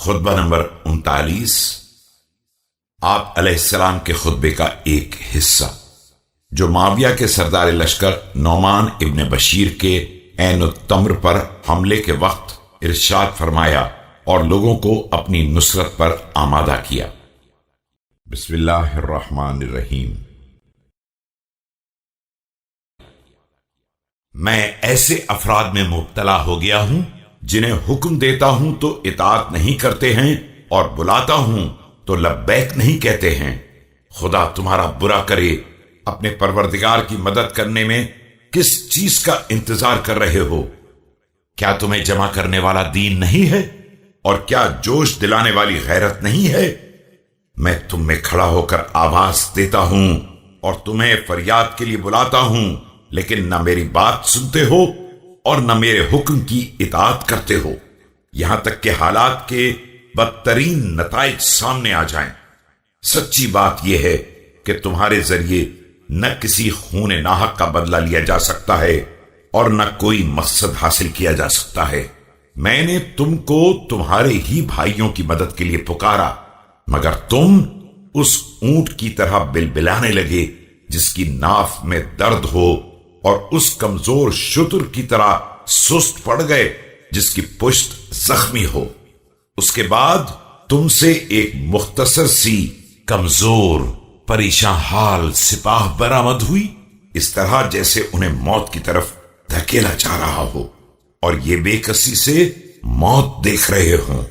خطبہ نمبر 39 آپ علیہ السلام کے خطبے کا ایک حصہ جو معاویہ کے سردار لشکر نعمان ابن بشیر کے عین التمر پر حملے کے وقت ارشاد فرمایا اور لوگوں کو اپنی نصرت پر آمادہ کیا۔ بسم اللہ الرحمن الرحیم۔ میں ایسے افراد میں مبتلا ہو گیا ہوں جنہیں حکم دیتا ہوں تو اطاعت نہیں کرتے ہیں اور بلاتا ہوں تو لبیک نہیں کہتے ہیں۔ خدا تمہارا برا کرے، اپنے پروردگار کی مدد کرنے میں کس چیز کا انتظار کر رہے ہو؟ کیا تمہیں جمع کرنے والا دین نہیں ہے اور کیا جوش دلانے والی غیرت نہیں ہے؟ میں تم میں کھڑا ہو کر آواز دیتا ہوں اور تمہیں فریاد کے لیے بلاتا ہوں، لیکن نہ میری بات سنتے ہو اور نہ میرے حکم کی اطاعت کرتے ہو، یہاں تک کہ حالات کے بدترین نتائج سامنے آ جائیں۔ سچی بات یہ ہے کہ تمہارے ذریعے نہ کسی خون ناحق کا بدلہ لیا جا سکتا ہے اور نہ کوئی مقصد حاصل کیا جا سکتا ہے۔ میں نے تم کو تمہارے ہی بھائیوں کی مدد کے لیے پکارا، مگر تم اس اونٹ کی طرح بلبلانے لگے جس کی ناف میں درد ہو، اور اس کمزور شتر کی طرح سست پڑ گئے جس کی پشت زخمی ہو۔ اس کے بعد تم سے ایک مختصر سی کمزور پریشان حال سپاہ برآمد ہوئی، اس طرح جیسے انہیں موت کی طرف دھکیلا جا رہا ہو اور یہ بے کسی سے موت دیکھ رہے ہوں۔